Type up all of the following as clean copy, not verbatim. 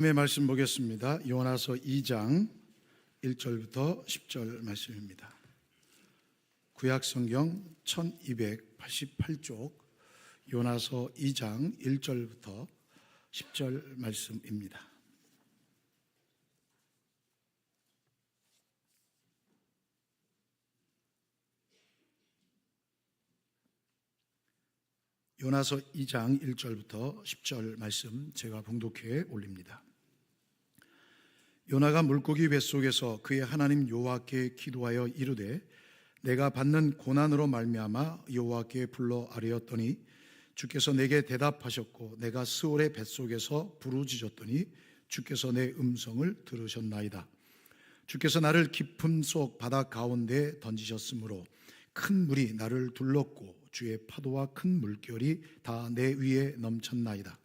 말씀 보겠습니다. 요나서 2장 1절부터 10절 말씀입니다. 구약성경 1288쪽 요나서 2장 1절부터 10절 말씀입니다. 요나서 2장 1절부터 10절 말씀 제가 봉독해 올립니다. 요나가 물고기 뱃속에서 그의 하나님 여호와께 기도하여 이르되 내가 받는 고난으로 말미암아 여호와께 불러 아뢰었더니 주께서 내게 대답하셨고 내가 스올의 뱃속에서 부르짖었더니 주께서 내 음성을 들으셨나이다. 주께서 나를 깊음 속 바다 가운데 던지셨으므로 큰 물이 나를 둘렀고 주의 파도와 큰 물결이 다 내 위에 넘쳤나이다.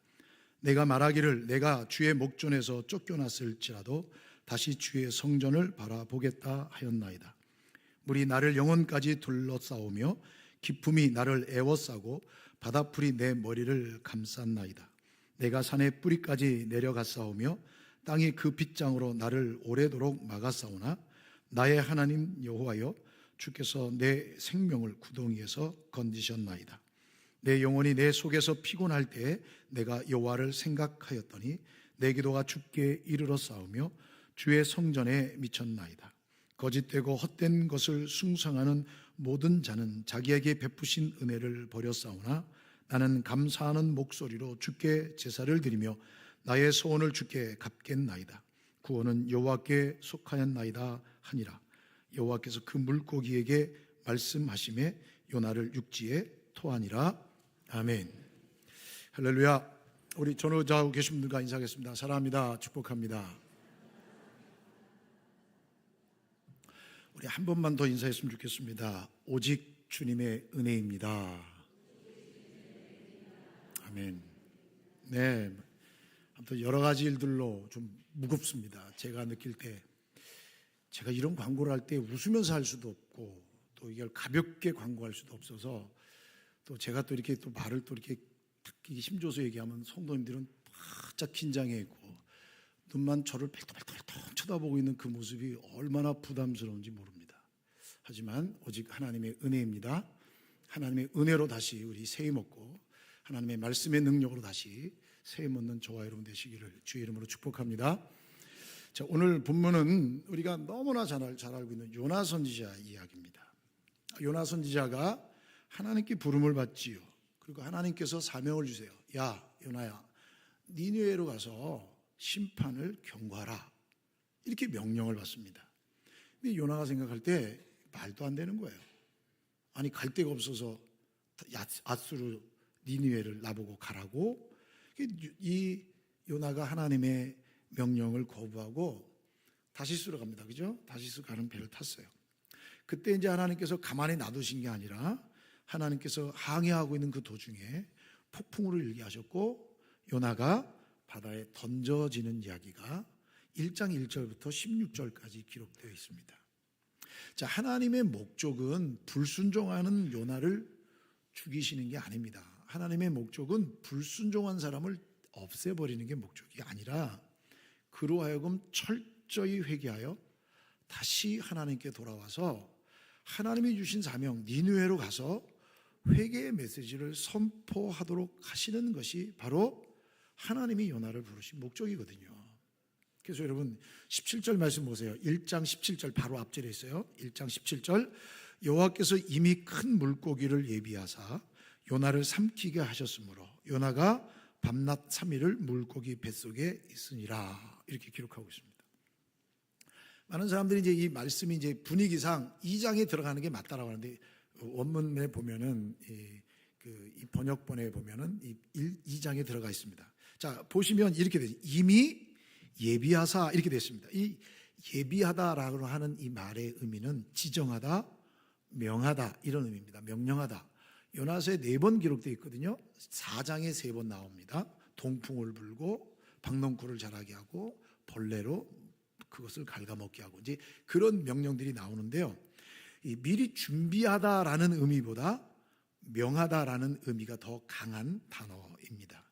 내가 말하기를 내가 주의 목전에서 쫓겨났을지라도 다시 주의 성전을 바라보겠다 하였나이다. 물이 나를 영혼까지 둘러싸우며 깊음이 나를 애워싸고 바다풀이 내 머리를 감쌌나이다. 내가 산의 뿌리까지 내려갔사오며 땅이 그 빗장으로 나를 오래도록 막았사오나 나의 하나님 여호와여 주께서 내 생명을 구덩이에서 건지셨나이다. 내 영혼이 내 속에서 피곤할 때에 내가 여호와를 생각하였더니 내 기도가 주께 이르러 싸우며 주의 성전에 미쳤나이다. 거짓되고 헛된 것을 숭상하는 모든 자는 자기에게 베푸신 은혜를 버렸사오나 나는 감사하는 목소리로 주께 제사를 드리며 나의 소원을 주께 갚겠나이다. 구원은 여호와께 속하였나이다 하니라. 여호와께서 그 물고기에게 말씀하시매 요나를 육지에 토하니라. 아멘. 할렐루야. 우리 전후좌우 계신 분들과 인사하겠습니다. 사랑합니다. 축복합니다. 우리 한 번만 더 인사했으면 좋겠습니다. 오직 주님의 은혜입니다. 아멘. 네. 아무튼 여러 가지 일들로 좀 무겁습니다. 제가 느낄 때 제가 이런 광고를 할 때 웃으면서 할 수도 없고 또 이걸 가볍게 광고할 수도 없어서 또 제가 또 이렇게 또 말을 또 이렇게 듣기 힘줘서 얘기하면 성도님들은 바짝 긴장해 있고 눈만 저를 벨떡벨떡 쳐다보고 있는 그 모습이 얼마나 부담스러운지 모릅니다. 하지만 오직 하나님의 은혜입니다. 하나님의 은혜로 다시 우리 새해 먹고 하나님의 말씀의 능력으로 다시 새해 먹는 저와 여러분 되시기를 주의 이름으로 축복합니다. 자, 오늘 본문은 우리가 너무나 잘 알고 있는 요나 선지자 이야기입니다. 요나 선지자가 하나님께 부름을 받지요. 그리고 하나님께서 사명을 주세요. 야, 요나야, 니느웨로 가서 심판을 경고하라. 이렇게 명령을 받습니다. 근데 요나가 생각할 때 말도 안 되는 거예요. 아니, 갈 데가 없어서 앗수르 니느웨를 나보고 가라고? 이 요나가 하나님의 명령을 거부하고 다시스로 갑니다. 그죠? 다시스 가는 배를 탔어요. 그때 이제 하나님께서 가만히 놔두신 게 아니라 하나님께서 항해하고 있는 그 도중에 폭풍우를 일게 하셨고 요나가 바다에 던져지는 이야기가 1장 1절부터 16절까지 기록되어 있습니다. 자, 하나님의 목적은 불순종하는 요나를 죽이시는 게 아닙니다. 하나님의 목적은 불순종한 사람을 없애버리는 게 목적이 아니라 그로 하여금 철저히 회개하여 다시 하나님께 돌아와서 하나님이 주신 사명 니느웨로 가서 회개의 메시지를 선포하도록 하시는 것이 바로 하나님이 요나를 부르신 목적이거든요. 그래서 여러분 17절 말씀 보세요. 1장 17절 바로 앞절에 있어요. 1장 17절 여호와께서 이미 큰 물고기를 예비하사 요나를 삼키게 하셨으므로 요나가 밤낮 3일을 물고기 뱃속에 있으니라. 이렇게 기록하고 있습니다. 많은 사람들이 이제 이 말씀이 이제 분위기상 2장에 들어가는 게 맞다라고 하는데 원문에 보면은 이 번역본에 보면은 2장에 들어가 있습니다. 자, 보시면 이렇게 되죠. 이미 예비하사 이렇게 되어 있습니다. 이 예비하다라고 하는 이 말의 의미는 지정하다, 명하다 이런 의미입니다. 명령하다. 요나서에 4번 기록되어 있거든요. 4장에 3번 나옵니다. 동풍을 불고 박농쿨을 자라게 하고 벌레로 그것을 갉아먹게 하고 이제 그런 명령들이 나오는데요. 이 미리 준비하다라는 의미보다 명하다라는 의미가 더 강한 단어입니다.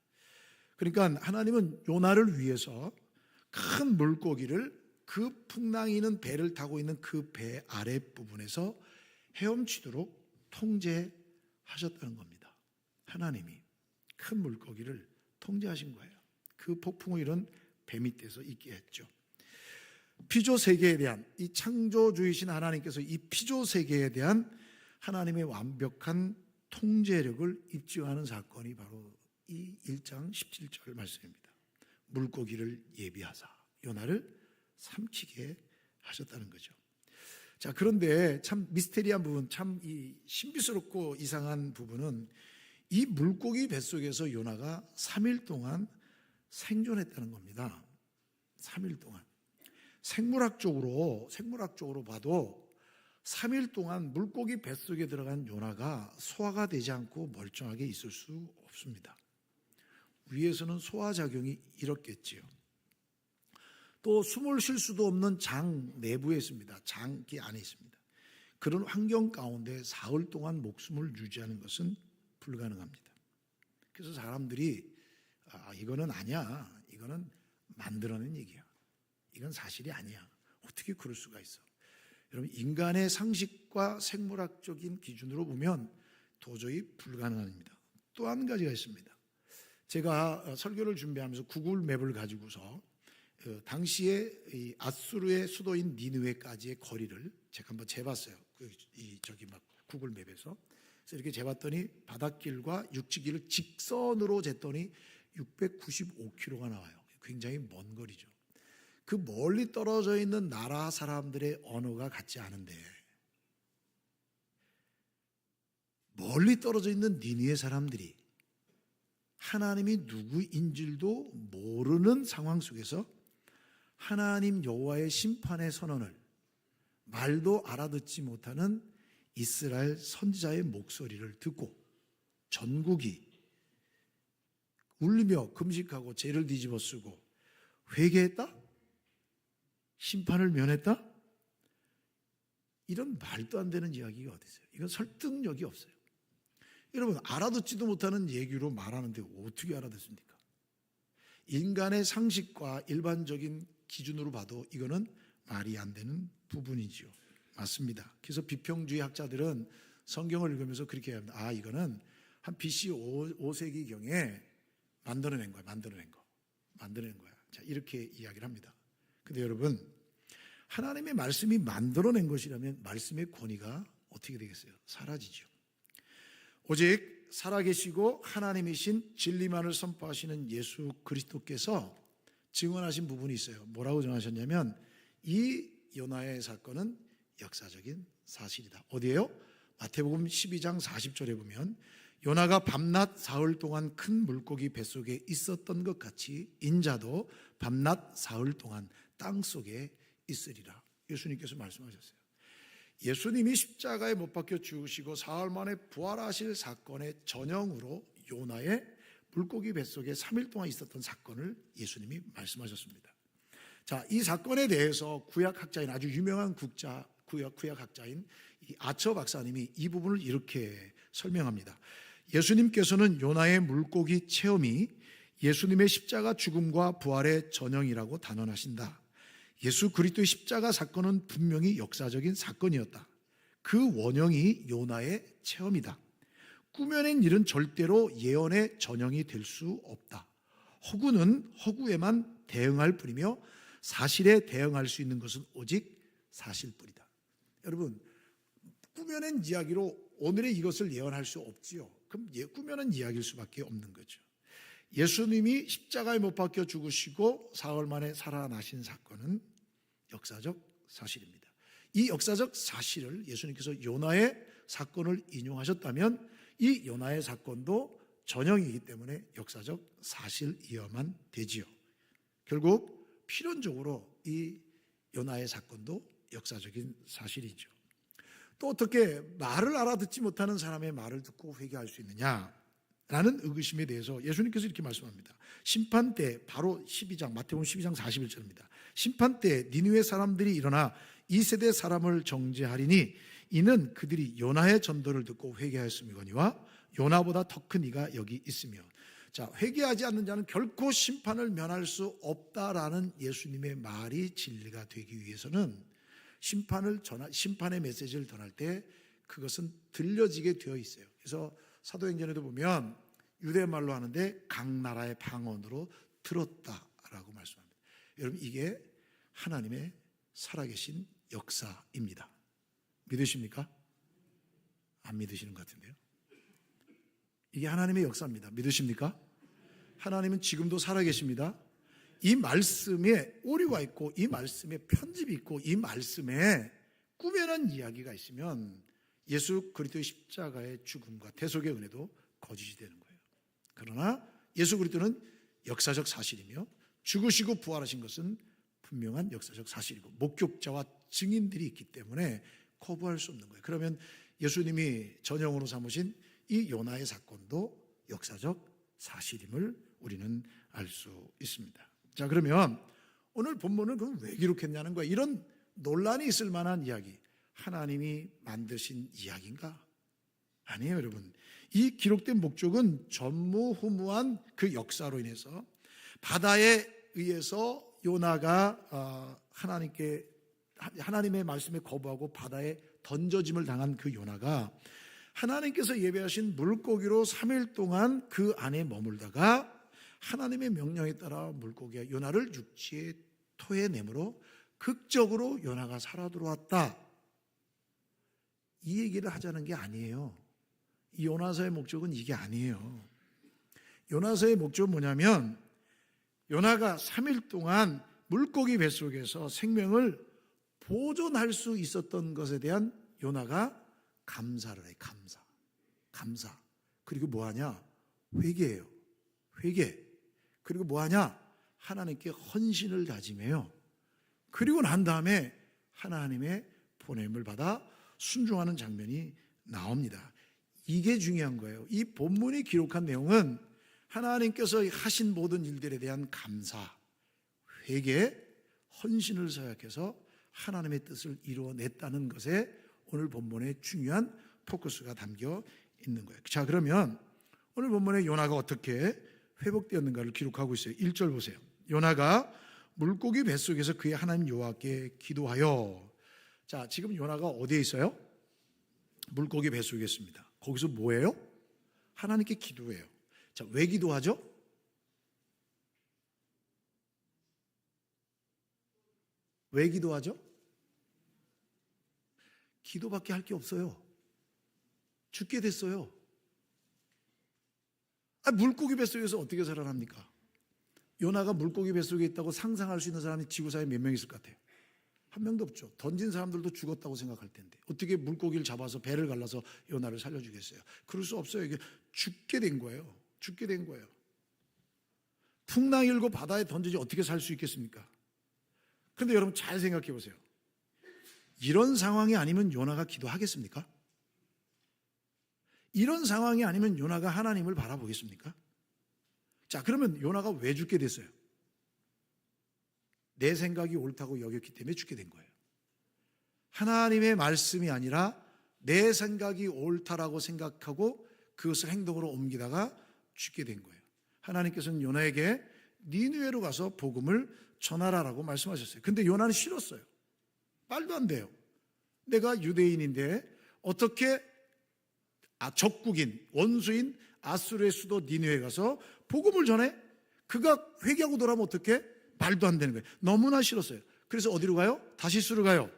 그러니까 하나님은 요나를 위해서 큰 물고기를 그 풍랑이 있는 배를 타고 있는 그 배 아랫부분에서 헤엄치도록 통제하셨다는 겁니다. 하나님이 큰 물고기를 통제하신 거예요. 그 폭풍을 이룬 배 밑에서 있게 했죠. 피조 세계에 대한 이 창조주이신 하나님께서 이 피조 세계에 대한 하나님의 완벽한 통제력을 입증하는 사건이 바로 이 1장 17절 말씀입니다. 물고기를 예비하사 요나를 삼키게 하셨다는 거죠. 자, 그런데 참 미스테리한 부분, 참 이 신비스럽고 이상한 부분은 이 물고기 뱃속에서 요나가 3일 동안 생존했다는 겁니다. 3일 동안. 생물학적으로 봐도 3일 동안 물고기 뱃속에 들어간 요나가 소화가 되지 않고 멀쩡하게 있을 수 없습니다. 위에서는 소화작용이 이렇겠지요. 또 숨을 쉴 수도 없는 장 내부에 있습니다. 장기 안에 있습니다. 그런 환경 가운데 사흘 동안 목숨을 유지하는 것은 불가능합니다. 그래서 사람들이 이거는 아니야. 이거는 만들어낸 얘기야. 이건 사실이 아니야. 어떻게 그럴 수가 있어? 여러분, 인간의 상식과 생물학적인 기준으로 보면 도저히 불가능합니다. 또 한 가지가 있습니다. 제가 설교를 준비하면서 구글 맵을 가지고서 당시에 이 아수르의 수도인 니느웨까지의 거리를 제가 한번 재봤어요. 구글 맵에서. 그래서 이렇게 재봤더니 바닷길과 육지길을 직선으로 쟀더니 695km가 나와요. 굉장히 먼 거리죠. 그 멀리 떨어져 있는 나라 사람들의 언어가 같지 않은데 멀리 떨어져 있는 니느웨 사람들이 하나님이 누구인지도 모르는 상황 속에서 하나님 여호와의 심판의 선언을 말도 알아듣지 못하는 이스라엘 선지자의 목소리를 듣고 전국이 울리며 금식하고 죄를 뒤집어 쓰고 회개했다? 심판을 면했다? 이런 말도 안 되는 이야기가 어디 있어요? 이건 설득력이 없어요. 여러분, 알아듣지도 못하는 얘기로 말하는데 어떻게 알아듣습니까? 인간의 상식과 일반적인 기준으로 봐도 이거는 말이 안 되는 부분이죠. 맞습니다. 그래서 비평주의 학자들은 성경을 읽으면서 그렇게 합니다. 이거는 한 BC 5세기경에 만들어낸 거야. 만들어낸 거야. 자, 이렇게 이야기를 합니다. 근데 여러분, 하나님의 말씀이 만들어낸 것이라면 말씀의 권위가 어떻게 되겠어요? 사라지죠. 오직 살아계시고 하나님이신 진리만을 선포하시는 예수 그리스도께서 증언하신 부분이 있어요. 뭐라고 전하셨냐면 이 요나의 사건은 역사적인 사실이다. 어디예요? 마태복음 12장 40절에 보면 요나가 밤낮 사흘 동안 큰 물고기 뱃속에 있었던 것 같이 인자도 밤낮 사흘 동안 땅속에 있으리라. 예수님께서 말씀하셨어요. 예수님이 십자가에 못 박혀 죽으시고 사흘 만에 부활하실 사건의 전형으로 요나의 물고기 뱃속에 3일 동안 있었던 사건을 예수님이 말씀하셨습니다. 자, 이 사건에 대해서 구약학자인 아주 유명한 구약학자인 이 아처 박사님이 이 부분을 이렇게 설명합니다. 예수님께서는 요나의 물고기 체험이 예수님의 십자가 죽음과 부활의 전형이라고 단언하신다. 예수 그리스도의 십자가 사건은 분명히 역사적인 사건이었다. 그 원형이 요나의 체험이다. 꾸며낸 일은 절대로 예언의 전형이 될 수 없다. 허구는 허구에만 대응할 뿐이며 사실에 대응할 수 있는 것은 오직 사실뿐이다. 여러분, 꾸며낸 이야기로 오늘의 이것을 예언할 수 없지요. 그럼 꾸며낸 이야기일 수밖에 없는 거죠. 예수님이 십자가에 못 박혀 죽으시고 사흘 만에 살아나신 사건은 역사적 사실입니다. 이 역사적 사실을 예수님께서 요나의 사건을 인용하셨다면 이 요나의 사건도 전형이기 때문에 역사적 사실이어야만 되지요. 결국 필연적으로 이 요나의 사건도 역사적인 사실이죠. 또 어떻게 말을 알아듣지 못하는 사람의 말을 듣고 회개할 수 있느냐? 라는 의구심에 대해서 예수님께서 이렇게 말씀합니다. 심판 때, 바로 12장, 마태복음 12장 41절입니다. 심판 때 니느웨 사람들이 일어나 이 세대 사람을 정죄하리니 이는 그들이 요나의 전도를 듣고 회개하였음이거니와 요나보다 더 큰 이가 여기 있으며 자, 회개하지 않는 자는 결코 심판을 면할 수 없다라는 예수님의 말이 진리가 되기 위해서는 심판의 메시지를 전할 때 그것은 들려지게 되어 있어요. 그래서 사도행전에도 보면 유대말로 하는데 각 나라의 방언으로 들었다라고 말씀합니다. 여러분, 이게 하나님의 살아계신 역사입니다. 믿으십니까? 안 믿으시는 것 같은데요. 이게 하나님의 역사입니다. 믿으십니까? 하나님은 지금도 살아계십니다. 이 말씀에 오류가 있고 이 말씀에 편집이 있고 이 말씀에 꾸며낸 이야기가 있으면 예수 그리스도의 십자가의 죽음과 대속의 은혜도 거짓이 되는 거예요. 그러나 예수 그리스도는 역사적 사실이며 죽으시고 부활하신 것은 분명한 역사적 사실이고 목격자와 증인들이 있기 때문에 거부할 수 없는 거예요. 그러면 예수님이 전형으로 삼으신 이 요나의 사건도 역사적 사실임을 우리는 알 수 있습니다. 자, 그러면 오늘 본문은 그럼 왜 기록했냐는 거예요. 이런 논란이 있을 만한 이야기, 하나님이 만드신 이야기인가? 아니에요, 여러분. 이 기록된 목적은 전무후무한 그 역사로 인해서 바다에 의해서 요나가 하나님의 말씀에 거부하고 바다에 던져짐을 당한 그 요나가 하나님께서 예배하신 물고기로 3일 동안 그 안에 머물다가 하나님의 명령에 따라 물고기가 요나를 육지의 토에 내므로 극적으로 요나가 살아 들어왔다. 이 얘기를 하자는 게 아니에요. 이 요나서의 목적은 이게 아니에요. 요나서의 목적은 뭐냐면 요나가 3일 동안 물고기 뱃속에서 생명을 보존할 수 있었던 것에 대한 요나가 감사를 해. 감사. 그리고 뭐하냐? 회개예요. 회개. 그리고 뭐하냐? 하나님께 헌신을 다짐해요. 그리고 난 다음에 하나님의 보냄을 받아 순종하는 장면이 나옵니다. 이게 중요한 거예요. 이 본문이 기록한 내용은 하나님께서 하신 모든 일들에 대한 감사, 회개, 헌신을 서약해서 하나님의 뜻을 이루어냈다는 것에 오늘 본문에 중요한 포커스가 담겨 있는 거예요. 자, 그러면 오늘 본문에 요나가 어떻게 회복되었는가를 기록하고 있어요. 1절 보세요. 요나가 물고기 뱃속에서 그의 하나님 여호와께 기도하여. 자, 지금 요나가 어디에 있어요? 물고기 뱃속에 있습니다. 거기서 뭐예요? 하나님께 기도해요. 자, 왜 기도하죠? 왜 기도하죠? 기도밖에 할 게 없어요. 죽게 됐어요. 물고기 뱃속에서 어떻게 살아납니까? 요나가 물고기 뱃속에 있다고 상상할 수 있는 사람이 지구상에 몇 명 있을 것 같아요? 한 명도 없죠. 던진 사람들도 죽었다고 생각할 텐데 어떻게 물고기를 잡아서 배를 갈라서 요나를 살려주겠어요? 그럴 수 없어요. 이게 죽게 된 거예요. 죽게 된 거예요. 풍랑 일고 바다에 던지지 어떻게 살 수 있겠습니까? 그런데 여러분 잘 생각해 보세요. 이런 상황이 아니면 요나가 기도하겠습니까? 이런 상황이 아니면 요나가 하나님을 바라보겠습니까? 자, 그러면 요나가 왜 죽게 됐어요? 내 생각이 옳다고 여겼기 때문에 죽게 된 거예요. 하나님의 말씀이 아니라 내 생각이 옳다라고 생각하고 그것을 행동으로 옮기다가 죽게 된 거예요. 하나님께서는 요나에게 니느웨로 가서 복음을 전하라라고 말씀하셨어요. 근데 요나는 싫었어요. 말도 안 돼요. 내가 유대인인데 어떻게 적국인, 원수인 아수르의 수도 니느웨에 가서 복음을 전해? 그가 회개하고 돌아오면 어떻게? 말도 안 되는 거예요. 너무나 싫었어요. 그래서 어디로 가요? 다시스로 가요.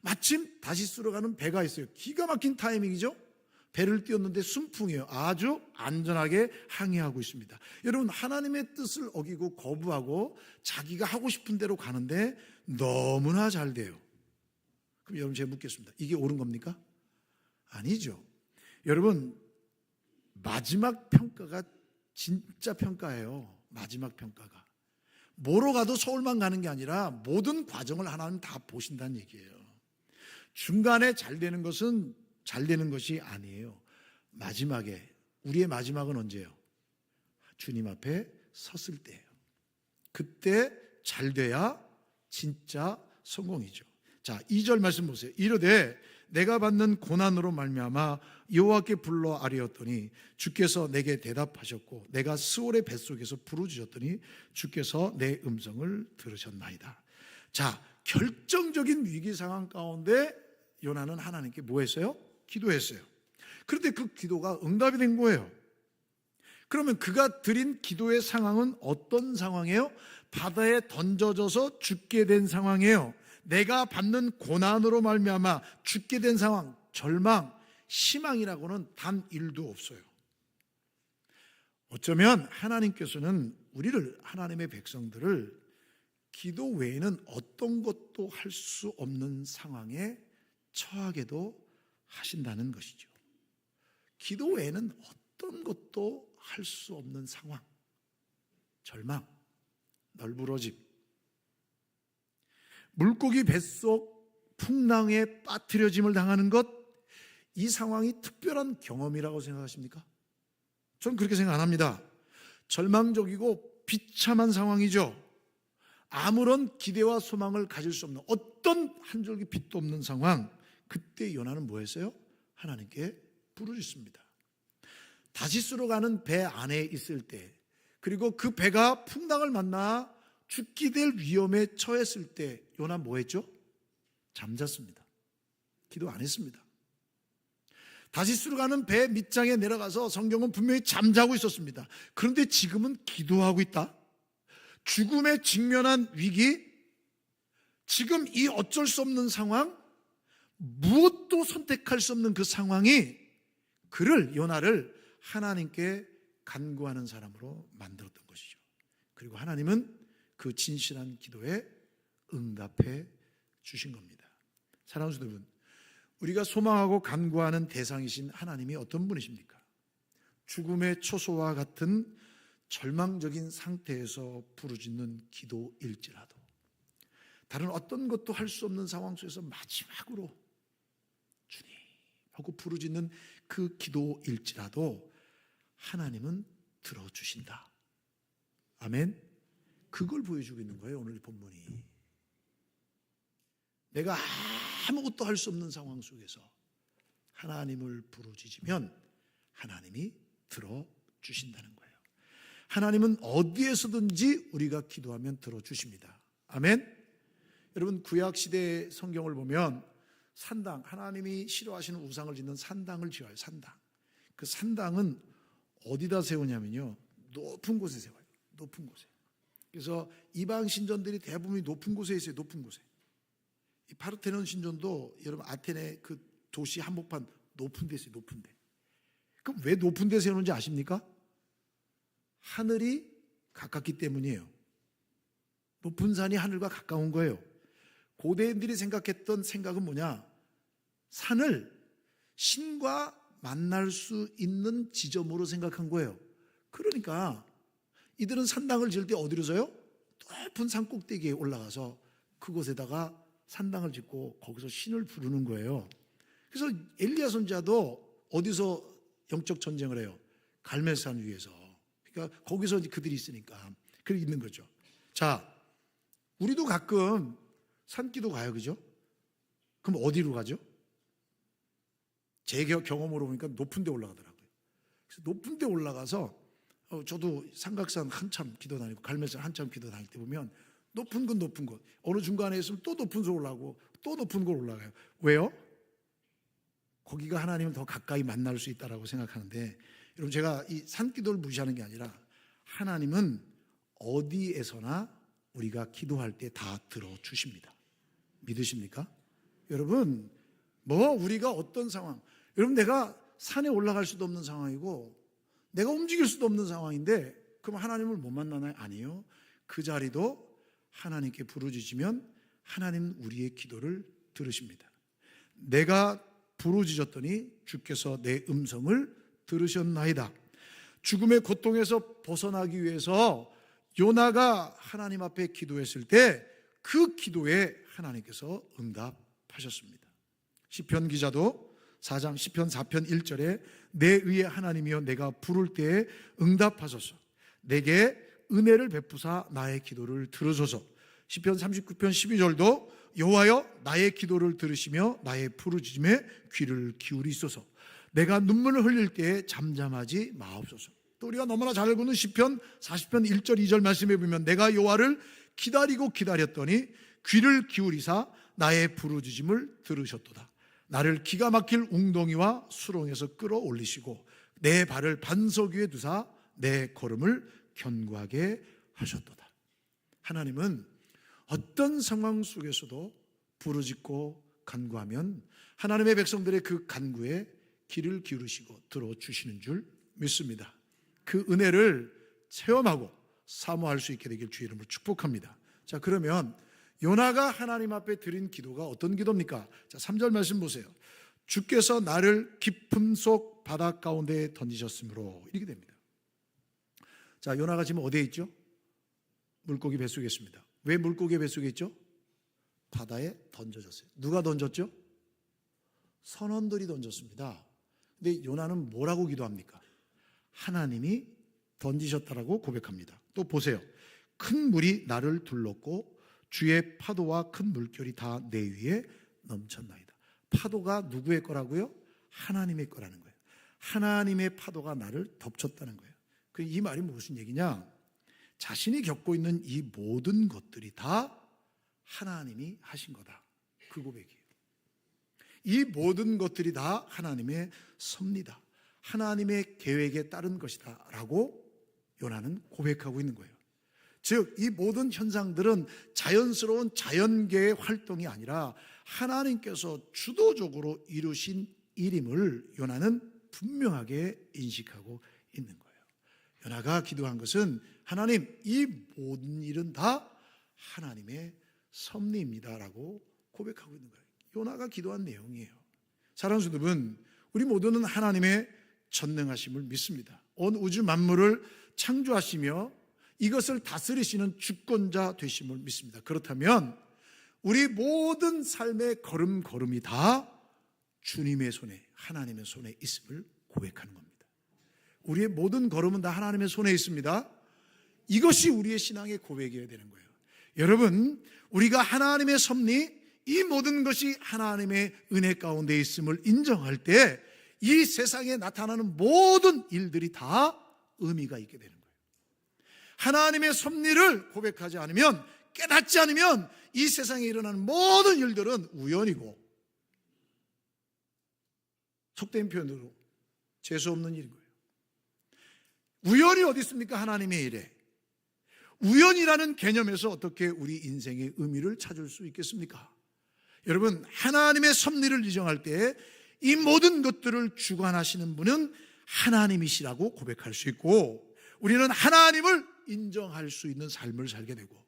마침 다시스로 가는 배가 있어요. 기가 막힌 타이밍이죠. 배를 띄웠는데 순풍이에요. 아주 안전하게 항해하고 있습니다. 여러분, 하나님의 뜻을 어기고 거부하고 자기가 하고 싶은 대로 가는데 너무나 잘 돼요. 그럼 여러분 제가 묻겠습니다. 이게 옳은 겁니까? 아니죠. 여러분, 마지막 평가가 진짜 평가예요. 마지막 평가가. 뭐로 가도 서울만 가는 게 아니라 모든 과정을 하나님 다 보신다는 얘기예요. 중간에 잘 되는 것은 잘 되는 것이 아니에요. 마지막에, 우리의 마지막은 언제예요? 주님 앞에 섰을 때예요. 그때 잘 돼야 진짜 성공이죠. 자, 2절 말씀 보세요. 이르되 내가 받는 고난으로 말미암아 여호와께 불러 아뢰었더니 주께서 내게 대답하셨고 내가 스올의 뱃속에서 부르짖었더니 주께서 내 음성을 들으셨나이다. 자, 결정적인 위기 상황 가운데 요나는 하나님께 뭐 했어요? 기도했어요. 그런데 그 기도가 응답이 된 거예요. 그러면 그가 드린 기도의 상황은 어떤 상황이에요? 바다에 던져져서 죽게 된 상황이에요. 내가 받는 고난으로 말미암아 죽게 된 상황, 절망, 희망이라고는 단 1도 없어요. 어쩌면 하나님께서는 우리를, 하나님의 백성들을 기도 외에는 어떤 것도 할 수 없는 상황에 처하게도 하신다는 것이죠. 기도 외에는 어떤 것도 할 수 없는 상황, 절망, 널브러짐, 물고기 뱃속 풍랑에 빠뜨려짐을 당하는 것, 이 상황이 특별한 경험이라고 생각하십니까? 저는 그렇게 생각 안 합니다. 절망적이고 비참한 상황이죠. 아무런 기대와 소망을 가질 수 없는, 어떤 한 줄기 빛도 없는 상황, 그때 요나는 뭐 했어요? 하나님께 부르짖습니다. 다시스로 가는 배 안에 있을 때, 그리고 그 배가 풍랑을 만나 죽게 될 위험에 처했을 때 요나 뭐 했죠? 잠잤습니다. 기도 안 했습니다. 다시스로 가는 배 밑장에 내려가서 성경은 분명히 잠자고 있었습니다. 그런데 지금은 기도하고 있다. 죽음에 직면한 위기, 지금 이 어쩔 수 없는 상황, 무엇도 선택할 수 없는 그 상황이 그를, 요나를 하나님께 간구하는 사람으로 만들었던 것이죠. 그리고 하나님은 그 진실한 기도에 응답해 주신 겁니다. 사랑하는 성도 여러분, 우리가 소망하고 간구하는 대상이신 하나님이 어떤 분이십니까? 죽음의 초소와 같은 절망적인 상태에서 부르짖는 기도일지라도, 다른 어떤 것도 할 수 없는 상황 속에서 마지막으로 주님 하고 부르짖는 그 기도일지라도 하나님은 들어주신다. 아멘. 그걸 보여주고 있는 거예요, 오늘 본문이. 내가 아무것도 할 수 없는 상황 속에서 하나님을 부르짖으면 하나님이 들어주신다는 거예요. 하나님은 어디에서든지 우리가 기도하면 들어주십니다. 아멘. 여러분, 구약시대 성경을 보면 산당, 하나님이 싫어하시는 우상을 짓는 산당을 지어요. 산당. 그 산당은 어디다 세우냐면요, 높은 곳에 세워요. 높은 곳에. 그래서 이방 신전들이 대부분이 높은 곳에 있어요. 높은 곳에. 이 파르테논 신전도 여러분 아테네 그 도시 한복판 높은 데 있어요. 높은 데. 그럼 왜 높은 데 세우는지 아십니까? 하늘이 가깝기 때문이에요. 높은 산이 하늘과 가까운 거예요. 고대인들이 생각했던 생각은 뭐냐? 산을 신과 만날 수 있는 지점으로 생각한 거예요. 그러니까 이들은 산당을 지을 때 어디로 서요? 높은 산 꼭대기에 올라가서 그곳에다가 산당을 짓고 거기서 신을 부르는 거예요. 그래서 엘리야 선지자도 어디서 영적 전쟁을 해요? 갈멜산 위에서. 그러니까 거기서 그들이 있으니까 그렇게 있는 거죠. 자, 우리도 가끔 산기도 가요, 그죠? 그럼 어디로 가죠? 제 경험으로 보니까 높은 데 올라가더라고요. 그래서 높은 데 올라가서 저도 삼각산 한참 기도 다니고 갈멜산 한참 기도 다닐 때 보면 높은 건 높은 곳, 어느 중간에 있으면 또 높은 곳 올라가고 또 높은 곳 올라가요. 왜요? 거기가 하나님을 더 가까이 만날 수 있다라고 생각하는데, 여러분, 제가 이 산기도를 무시하는 게 아니라 하나님은 어디에서나 우리가 기도할 때 다 들어주십니다. 믿으십니까? 여러분, 우리가 어떤 상황, 여러분, 내가 산에 올라갈 수도 없는 상황이고 내가 움직일 수도 없는 상황인데 그럼 하나님을 못 만나나요? 아니요. 그 자리도 하나님께 부르짖으면 하나님은 우리의 기도를 들으십니다. 내가 부르짖었더니 주께서 내 음성을 들으셨나이다. 죽음의 고통에서 벗어나기 위해서 요나가 하나님 앞에 기도했을 때 그 기도에 하나님께서 응답하셨습니다. 시편 기자도 4장 시편 4편 1절에 내 의의 하나님이여 내가 부를 때에 응답하소서, 내게 은혜를 베푸사 나의 기도를 들으소서, 시편 39편 12절도 여호와여 나의 기도를 들으시며 나의 부르짖음에 귀를 기울이소서. 내가 눈물을 흘릴 때에 잠잠하지 마옵소서. 또 우리가 너무나 잘 알고 있는 시편 40편 1절 2절 말씀해 보면 내가 여호와를 기다리고 기다렸더니 귀를 기울이사 나의 부르짖음을 들으셨도다. 나를 기가 막힐 웅덩이와 수렁에서 끌어올리시고 내 발을 반석 위에 두사 내 걸음을 견고하게 하셨도다. 하나님은 어떤 상황 속에서도 부르짖고 간구하면 하나님의 백성들의 그 간구에 귀를 기울이시고 들어주시는 줄 믿습니다. 그 은혜를 체험하고 사모할 수 있게 되길 주의 이름으로 축복합니다. 자, 그러면 요나가 하나님 앞에 드린 기도가 어떤 기도입니까? 자, 3절 말씀 보세요. 주께서 나를 깊음 속 바다 가운데에 던지셨으므로, 이렇게 됩니다. 자, 요나가 지금 어디에 있죠? 물고기 뱃속에 있습니다. 왜 물고기 뱃속에 있죠? 바다에 던져졌어요. 누가 던졌죠? 선원들이 던졌습니다. 근데 요나는 뭐라고 기도합니까? 하나님이 던지셨다라고 고백합니다. 또 보세요. 큰 물이 나를 둘렀고 주의 파도와 큰 물결이 다 내 위에 넘쳤나이다. 파도가 누구의 거라고요? 하나님의 거라는 거예요. 하나님의 파도가 나를 덮쳤다는 거예요. 이 말이 무슨 얘기냐? 자신이 겪고 있는 이 모든 것들이 다 하나님이 하신 거다. 그 고백이에요. 이 모든 것들이 다 하나님의 섭니다. 하나님의 계획에 따른 것이다 라고 요나는 고백하고 있는 거예요. 즉, 이 모든 현상들은 자연스러운 자연계의 활동이 아니라 하나님께서 주도적으로 이루신 일임을 요나는 분명하게 인식하고 있는 거예요. 요나가 기도한 것은 하나님, 이 모든 일은 다 하나님의 섭리입니다 라고 고백하고 있는 거예요. 요나가 기도한 내용이에요. 사랑하는 성도분, 우리 모두는 하나님의 전능하심을 믿습니다. 온 우주 만물을 창조하시며 이것을 다스리시는 주권자 되심을 믿습니다. 그렇다면 우리 모든 삶의 걸음걸음이 다 주님의 손에, 하나님의 손에 있음을 고백하는 겁니다. 우리의 모든 걸음은 다 하나님의 손에 있습니다. 이것이 우리의 신앙의 고백이어야 되는 거예요. 여러분, 우리가 하나님의 섭리, 이 모든 것이 하나님의 은혜 가운데 있음을 인정할 때 이 세상에 나타나는 모든 일들이 다 의미가 있게 되는 거예요. 하나님의 섭리를 고백하지 않으면, 깨닫지 않으면 이 세상에 일어나는 모든 일들은 우연이고, 속된 표현으로 재수 없는 일인 거예요. 우연이 어디 있습니까? 하나님의 일에. 우연이라는 개념에서 어떻게 우리 인생의 의미를 찾을 수 있겠습니까? 여러분, 하나님의 섭리를 인정할 때 이 모든 것들을 주관하시는 분은 하나님이시라고 고백할 수 있고, 우리는 하나님을 인정할 수 있는 삶을 살게 되고,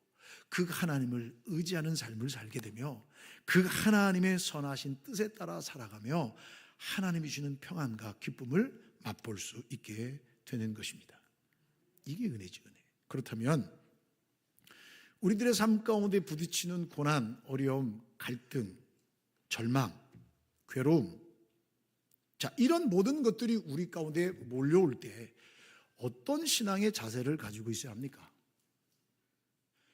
그 하나님을 의지하는 삶을 살게 되며, 그 하나님의 선하신 뜻에 따라 살아가며 하나님이 주시는 평안과 기쁨을 맛볼 수 있게 되는 것입니다. 이게 은혜지, 은혜. 그렇다면 우리들의 삶 가운데 부딪히는 고난, 어려움, 갈등, 절망, 괴로움, 자, 이런 모든 것들이 우리 가운데 몰려올 때 어떤 신앙의 자세를 가지고 있어야 합니까?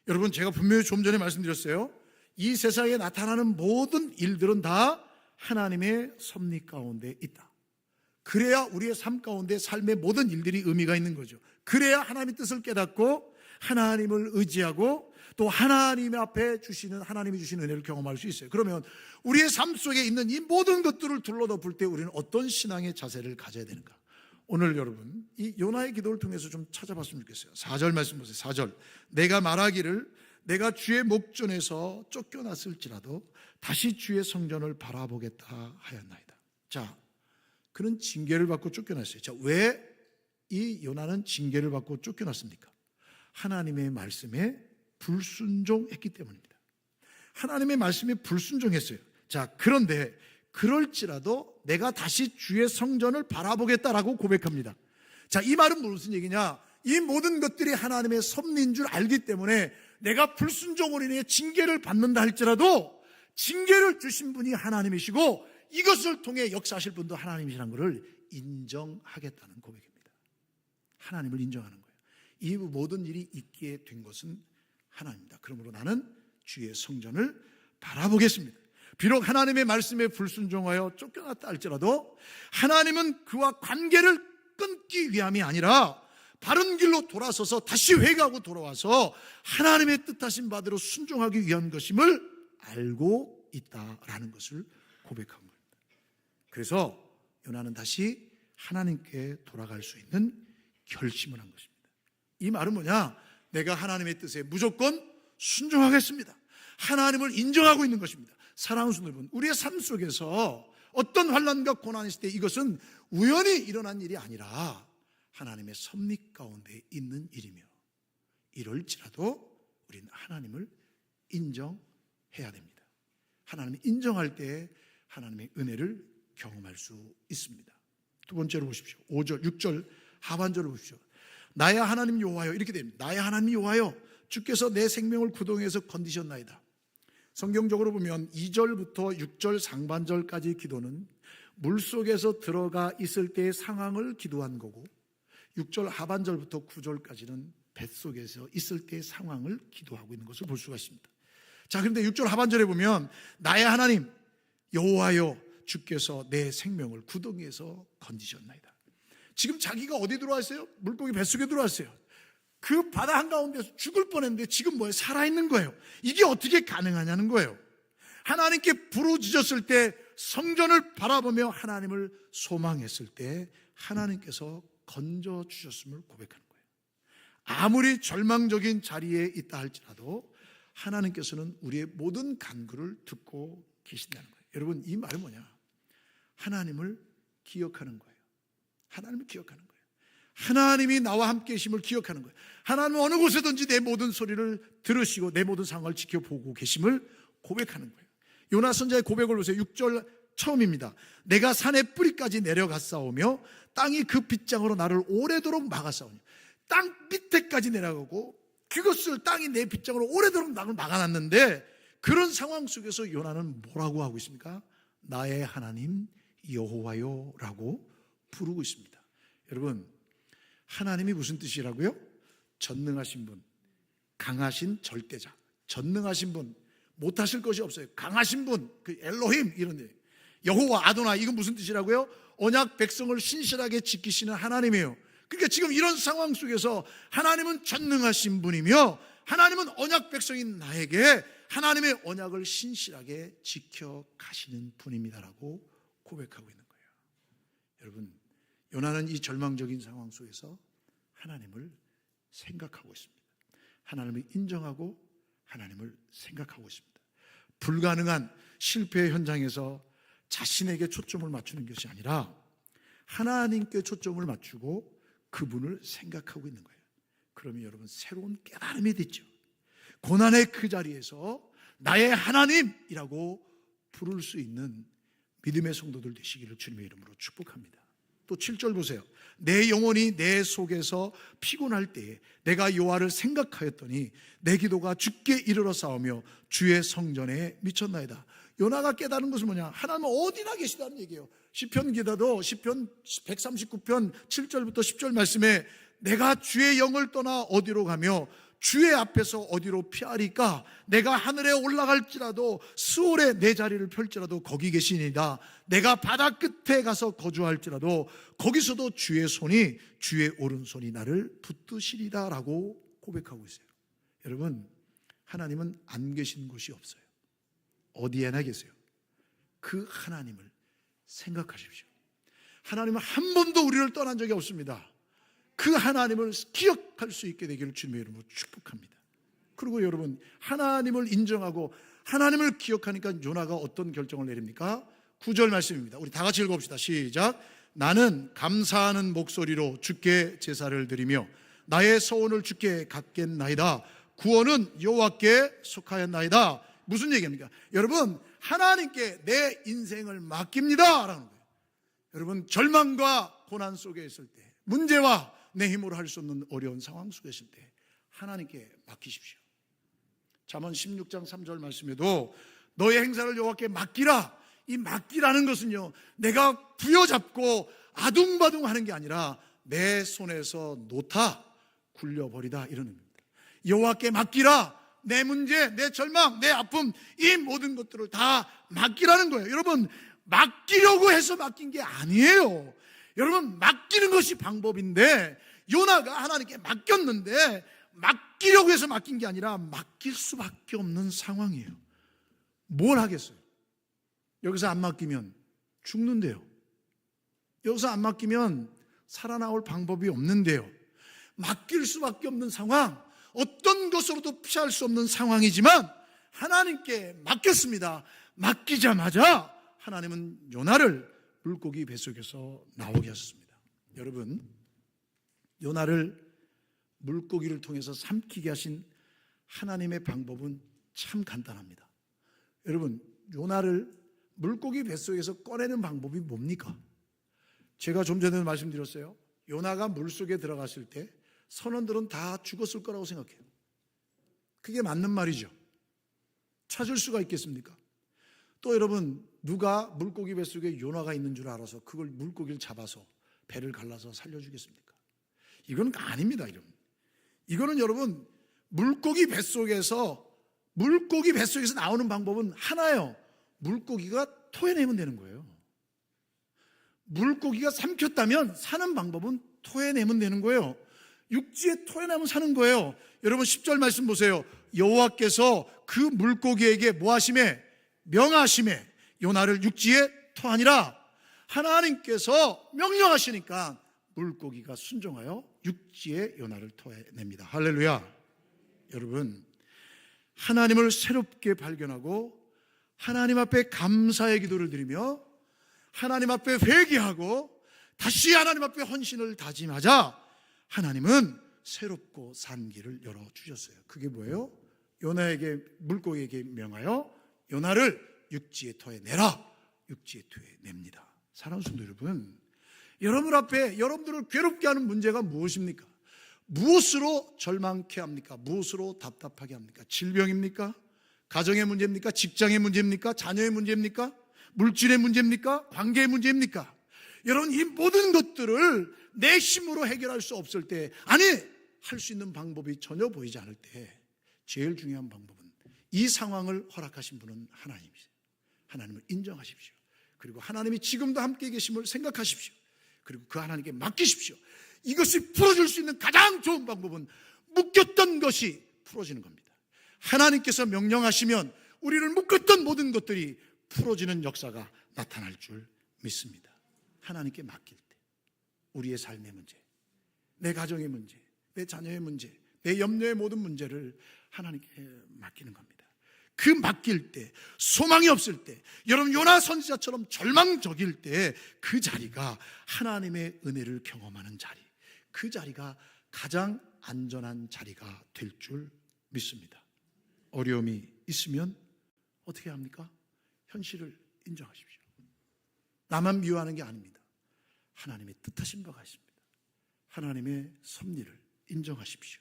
여러분, 제가 분명히 좀 전에 말씀드렸어요. 이 세상에 나타나는 모든 일들은 다 하나님의 섭리 가운데 있다. 그래야 우리의 삶 가운데 삶의 모든 일들이 의미가 있는 거죠. 그래야 하나님의 뜻을 깨닫고 하나님을 의지하고 또 하나님 앞에 주시는, 하나님이 주시는 은혜를 경험할 수 있어요. 그러면 우리의 삶 속에 있는 이 모든 것들을 둘러덮을 때 우리는 어떤 신앙의 자세를 가져야 되는가? 오늘 여러분, 이 요나의 기도를 통해서 좀 찾아봤으면 좋겠어요. 4절 말씀 보세요. 4절. 내가 말하기를 내가 주의 목전에서 쫓겨났을지라도 다시 주의 성전을 바라보겠다 하였나이다. 자, 그는 징계를 받고 쫓겨났어요. 자, 왜 이 요나는 징계를 받고 쫓겨났습니까? 하나님의 말씀에 불순종했기 때문입니다. 하나님의 말씀에 불순종했어요. 자, 그런데 그럴지라도 내가 다시 주의 성전을 바라보겠다라고 고백합니다. 자, 이 말은 무슨 얘기냐? 이 모든 것들이 하나님의 섭리인 줄 알기 때문에 내가 불순종으로 인해 징계를 받는다 할지라도 징계를 주신 분이 하나님이시고 이것을 통해 역사하실 분도 하나님이시라는 것을 인정하겠다는 고백입니다. 하나님을 인정하는 거예요. 이 모든 일이 있게 된 것은 하나님입니다. 그러므로 나는 주의 성전을 바라보겠습니다. 비록 하나님의 말씀에 불순종하여 쫓겨났다 할지라도 하나님은 그와 관계를 끊기 위함이 아니라 바른 길로 돌아서서 다시 회개하고 돌아와서 하나님의 뜻하신 바대로 순종하기 위한 것임을 알고 있다라는 것을 고백한 겁니다. 그래서 요나는 다시 하나님께 돌아갈 수 있는 결심을 한 것입니다. 이 말은 뭐냐? 내가 하나님의 뜻에 무조건 순종하겠습니다. 하나님을 인정하고 있는 것입니다. 사랑하는 성도 여러분, 우리의 삶 속에서 어떤 환난과 고난이 있을 때 이것은 우연히 일어난 일이 아니라 하나님의 섭리 가운데 있는 일이며, 이럴지라도 우리는 하나님을 인정해야 됩니다. 하나님을 인정할 때 하나님의 은혜를 경험할 수 있습니다. 두 번째로 보십시오. 5절, 6절 하반절을 보십시오. 나의 하나님 여호와여, 이렇게 됩니다. 나의 하나님 여호와여, 주께서 내 생명을 구덩이에서 건지셨나이다. 성경적으로 보면 2절부터 6절 상반절까지 기도는 물속에서 들어가 있을 때의 상황을 기도한 거고, 6절 하반절부터 9절까지는 뱃속에서 있을 때의 상황을 기도하고 있는 것을 볼 수가 있습니다. 자, 그런데 6절 하반절에 보면 나의 하나님 여호와여, 주께서 내 생명을 구덩이에서 건지셨나이다. 지금 자기가 어디 들어왔어요? 물고기 뱃속에 들어왔어요. 그 바다 한가운데서 죽을 뻔했는데 지금 뭐예요? 살아있는 거예요. 이게 어떻게 가능하냐는 거예요. 하나님께 부르짖었을 때, 성전을 바라보며 하나님을 소망했을 때 하나님께서 건져주셨음을 고백하는 거예요. 아무리 절망적인 자리에 있다 할지라도 하나님께서는 우리의 모든 간구를 듣고 계신다는 거예요. 여러분, 이 말은 뭐냐? 하나님을 기억하는 거예요. 하나님을 기억하는 거예요. 하나님이 나와 함께 계심을 기억하는 거예요. 하나님은 어느 곳에든지 내 모든 소리를 들으시고 내 모든 상황을 지켜보고 계심을 고백하는 거예요. 요나 선지자의 고백을 보세요. 6절 처음입니다. 내가 산의 뿌리까지 내려갔사오며 땅이 그 빗장으로 나를 오래도록 막았사오니, 땅 밑에까지 내려가고 그것을 땅이 내 빗장으로 오래도록 나를 막아놨는데, 그런 상황 속에서 요나는 뭐라고 하고 있습니까? 나의 하나님 여호와요 라고 부르고 있습니다. 여러분, 하나님이 무슨 뜻이라고요? 전능하신 분, 강하신 절대자, 전능하신 분, 못하실 것이 없어요. 강하신 분, 그 엘로힘 이런 데, 여호와 아도나, 이건 무슨 뜻이라고요? 언약 백성을 신실하게 지키시는 하나님이에요. 그러니까 지금 이런 상황 속에서 하나님은 전능하신 분이며 하나님은 언약 백성인 나에게 하나님의 언약을 신실하게 지켜가시는 분입니다라고 고백하고 있는 거예요. 여러분, 요나는 이 절망적인 상황 속에서 하나님을 생각하고 있습니다. 하나님을 인정하고 하나님을 생각하고 있습니다. 불가능한 실패의 현장에서 자신에게 초점을 맞추는 것이 아니라 하나님께 초점을 맞추고 그분을 생각하고 있는 거예요. 그러면 여러분, 새로운 깨달음이 됐죠. 고난의 그 자리에서 나의 하나님이라고 부를 수 있는 믿음의 성도들 되시기를 주님의 이름으로 축복합니다. 또 7절 보세요. 내 영혼이 내 속에서 피곤할 때에 내가 여호와를 생각하였더니 내 기도가 주께 이르러 싸우며 주의 성전에 미쳤나이다. 요나가 깨달은 것은 뭐냐? 하나님은 어디나 계시다는 얘기예요. 시편 기도도 시편 139편 7절부터 10절 말씀에 내가 주의 영을 떠나 어디로 가며 주의 앞에서 어디로 피하리까? 내가 하늘에 올라갈지라도 스올에 내 자리를 펼지라도 거기 계시니이다. 내가 바다 끝에 가서 거주할지라도 거기서도 주의 손이, 주의 오른손이 나를 붙드시리다 라고 고백하고 있어요. 여러분, 하나님은 안 계신 곳이 없어요. 어디에나 계세요. 그 하나님을 생각하십시오. 하나님은 한 번도 우리를 떠난 적이 없습니다. 그 하나님을 기억할 수 있게 되기를 주님의 이름으로 축복합니다. 그리고 여러분, 하나님을 인정하고 하나님을 기억하니까 요나가 어떤 결정을 내립니까? 9절 말씀입니다. 우리 다 같이 읽어봅시다. 시작. 나는 감사하는 목소리로 주께 제사를 드리며 나의 서원을 주께 갚겠나이다. 구원은 여호와께 속하였나이다. 무슨 얘기입니까? 여러분, 하나님께 내 인생을 맡깁니다 라는 거예요. 여러분, 절망과 고난 속에 있을 때, 문제와 내 힘으로 할 수 없는 어려운 상황 속에 있을 때 하나님께 맡기십시오. 잠언 16장 3절 말씀에도 너의 행사를 여호와께 맡기라. 이 맡기라는 것은요, 내가 부여잡고 아둥바둥 하는 게 아니라 내 손에서 놓다 굴려버리다 이런 의미입니다. 여호와께 맡기라. 내 문제, 내 절망, 내 아픔, 이 모든 것들을 다 맡기라는 거예요. 여러분, 맡기려고 해서 맡긴 게 아니에요. 여러분, 맡기는 것이 방법인데 요나가 하나님께 맡겼는데 맡기려고 해서 맡긴 게 아니라 맡길 수밖에 없는 상황이에요. 뭘 하겠어요? 여기서 안 맡기면 죽는데요. 여기서 안 맡기면 살아나올 방법이 없는데요. 맡길 수밖에 없는 상황, 어떤 것으로도 피할 수 없는 상황이지만 하나님께 맡겼습니다. 맡기자마자 하나님은 요나를 물고기 뱃속에서 나오게 하셨습니다. 여러분, 요나를 물고기를 통해서 삼키게 하신 하나님의 방법은 참 간단합니다. 여러분, 요나를 물고기 뱃속에서 꺼내는 방법이 뭡니까? 제가 좀 전에 말씀드렸어요. 요나가 물속에 들어갔을 때 선원들은 다 죽었을 거라고 생각해요. 그게 맞는 말이죠. 찾을 수가 있겠습니까? 또 여러분, 누가 물고기 뱃속에 요나가 있는 줄 알아서 그걸 물고기를 잡아서 배를 갈라서 살려주겠습니까? 이건 아닙니다. 이거는 여러분, 물고기 뱃속에서 나오는 방법은 하나예요. 물고기가 토해내면 되는 거예요. 물고기가 삼켰다면 사는 방법은 토해내면 되는 거예요. 육지에 토해내면 사는 거예요. 여러분 10절 말씀 보세요. 여호와께서 그 물고기에게 뭐 하심에? 명하심에 요나를 육지에 토하니라. 하나님께서 명령하시니까 물고기가 순종하여 육지에 요나를 토해냅니다. 할렐루야. 여러분, 하나님을 새롭게 발견하고 하나님 앞에 감사의 기도를 드리며 하나님 앞에 회개하고 다시 하나님 앞에 헌신을 다짐하자 하나님은 새롭고 산 길을 열어주셨어요. 그게 뭐예요? 요나에게, 물고기에게 명하여 요나를 육지에 토해내라. 육지에 토해냅니다. 사랑하는 성도 여러분, 여러분 앞에 여러분들을 괴롭게 하는 문제가 무엇입니까? 무엇으로 절망케 합니까? 무엇으로 답답하게 합니까? 질병입니까? 가정의 문제입니까? 직장의 문제입니까? 자녀의 문제입니까? 물질의 문제입니까? 관계의 문제입니까? 여러분, 이 모든 것들을 내 힘으로 해결할 수 없을 때, 아니, 할 수 있는 방법이 전혀 보이지 않을 때 제일 중요한 방법은 이 상황을 허락하신 분은 하나님이세요. 하나님을 인정하십시오. 그리고 하나님이 지금도 함께 계심을 생각하십시오. 그리고 그 하나님께 맡기십시오. 이것이 풀어줄 수 있는 가장 좋은 방법은 묶였던 것이 풀어지는 겁니다. 하나님께서 명령하시면 우리를 묶었던 모든 것들이 풀어지는 역사가 나타날 줄 믿습니다. 하나님께 맡길 때 우리의 삶의 문제, 내 가정의 문제, 내 자녀의 문제, 내 염려의 모든 문제를 하나님께 맡기는 겁니다. 그 맡길 때, 소망이 없을 때, 여러분 요나 선지자처럼 절망적일 때 그 자리가 하나님의 은혜를 경험하는 자리, 그 자리가 가장 안전한 자리가 될 줄 믿습니다. 어려움이 있으면 어떻게 합니까? 현실을 인정하십시오. 나만 미워하는 게 아닙니다. 하나님의 뜻하신 바가 있습니다. 하나님의 섭리를 인정하십시오.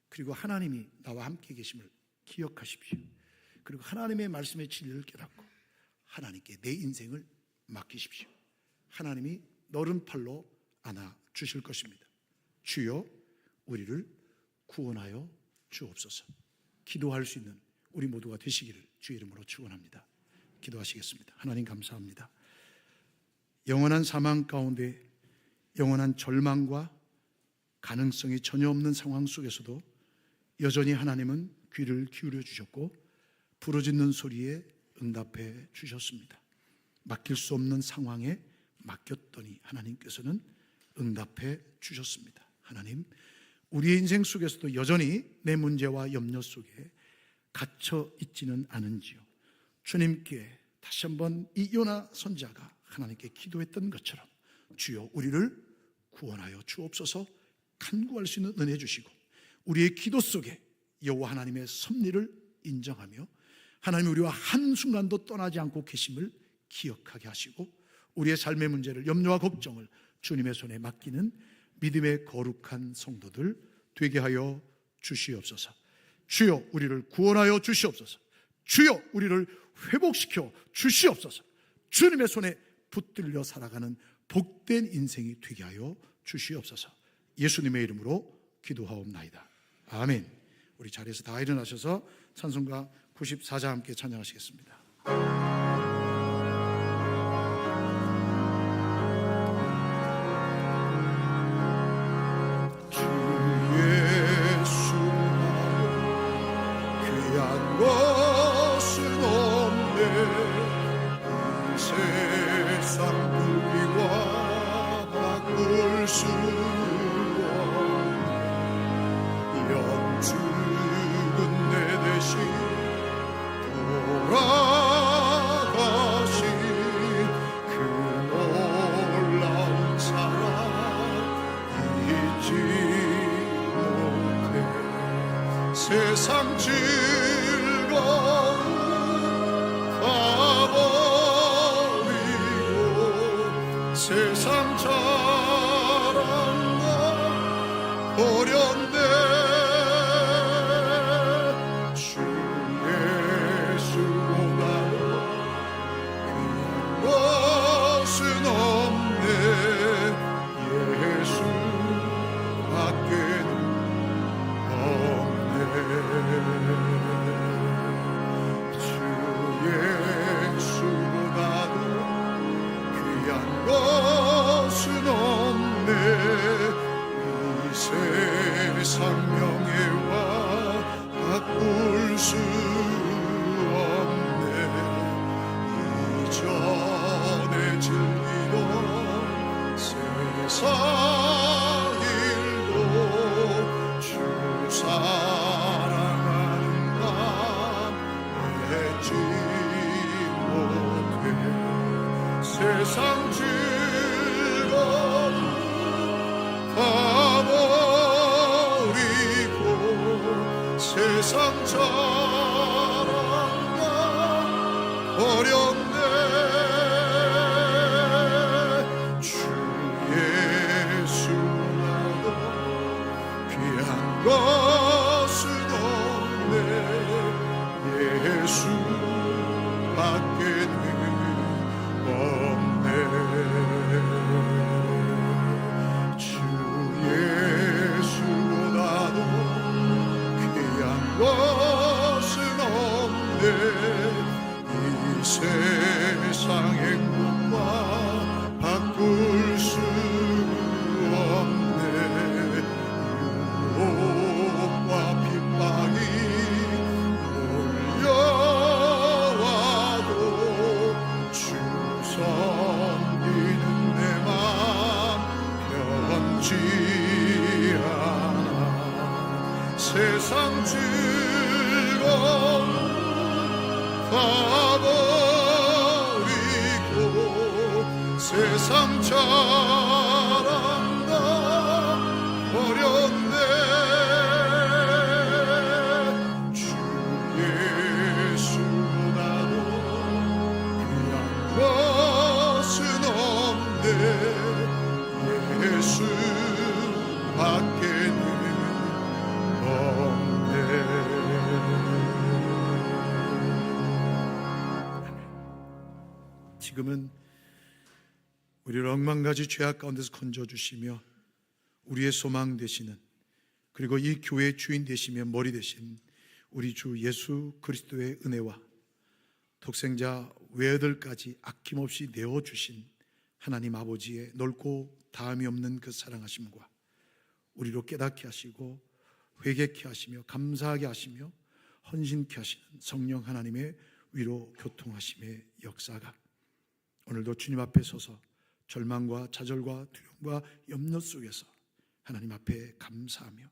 그리고 하나님이 나와 함께 계심을 기억하십시오. 그리고 하나님의 말씀의 진리를 깨닫고 하나님께 내 인생을 맡기십시오. 하나님이 너른 팔로 안아 주실 것입니다. 주여 우리를 구원하여 주옵소서. 기도할 수 있는 우리 모두가 되시기를 주의 이름으로 축원합니다. 기도하시겠습니다. 하나님 감사합니다. 영원한 사망 가운데 영원한 절망과 가능성이 전혀 없는 상황 속에서도 여전히 하나님은 귀를 기울여 주셨고 부르짖는 소리에 응답해 주셨습니다. 맡길 수 없는 상황에 맡겼더니 하나님께서는 응답해 주셨습니다. 하나님, 우리의 인생 속에서도 여전히 내 문제와 염려 속에 갇혀 있지는 않은지요. 주님께 다시 한번 이 요나 선지자가 하나님께 기도했던 것처럼 주여 우리를 구원하여 주옵소서. 간구할 수 있는 은혜 주시고 우리의 기도 속에 여호와 하나님의 섭리를 인정하며 하나님 우리와 한순간도 떠나지 않고 계심을 기억하게 하시고 우리의 삶의 문제를, 염려와 걱정을 주님의 손에 맡기는 믿음의 거룩한 성도들 되게 하여 주시옵소서. 주여 우리를 구원하여 주시옵소서. 주여 우리를 회복시켜 주시옵소서. 주님의 손에 붙들려 살아가는 복된 인생이 되게 하여 주시옵소서. 예수님의 이름으로 기도하옵나이다. 아멘. 우리 자리에서 다 일어나셔서 찬송가 94자 함께 찬양하시겠습니다. 주 예수 귀한 것은 없네 이 세상 누리와 바꿀 수 영죽은 내 대신 돌아가신 그 놀라운 사랑 잊지 못해 세상 즐거움 가버리고 세상 자랑과 버렸네 세상 명예와 바꿀 수 없네 이전에 즐기던 세상 일도 주 사랑하는 맘 잊지 못해 세상 즐거움 가버리고 세상 자랑과 버렸네 주 예수 나도 귀한 것은 없네 예수 밖에는 없네 것은 없네 이 세상 행복과 바꿀 수 없네 유혹과 핍박이 몰려와도 주 섬기는 내 맘 변치 않아 세상 즐거움 가버리고 세상 자랑다 버렸네 주 예수보다도 귀한 것은 없네 예수 밖에는 지금은 우리를 억만가지 죄악 가운데서 건져주시며 우리의 소망 되시는 그리고 이 교회의 주인 되시며 머리 되신 우리 주 예수 그리스도의 은혜와 독생자 외아들까지 아낌없이 내어주신 하나님 아버지의 넓고 다함이 없는 그 사랑하심과 우리로 깨닫게 하시고 회개케 하시며 감사하게 하시며 헌신케 하시는 성령 하나님의 위로 교통하심의 역사가 오늘도 주님 앞에 서서 절망과 좌절과 두려움과 염려 속에서 하나님 앞에 감사하며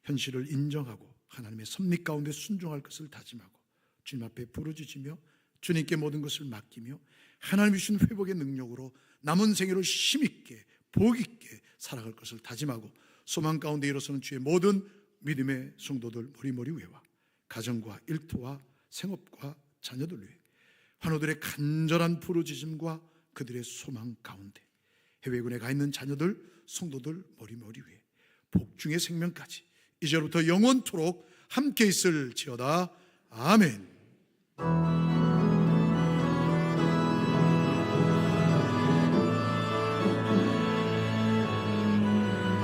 현실을 인정하고 하나님의 섭리 가운데 순종할 것을 다짐하고 주님 앞에 부르짖으며 주님께 모든 것을 맡기며 하나님이 주신 회복의 능력으로 남은 생애를 힘있게 복있게 살아갈 것을 다짐하고 소망 가운데 일어서는 주의 모든 믿음의 성도들 머리머리 위와 가정과 일터와 생업과 자녀들 위해 환우들의 간절한 부르짖음과 그들의 소망 가운데 해외군에 가 있는 자녀들 성도들 머리머리 위에 복중의 생명까지 이제부터 영원토록 함께 있을지어다. 아멘.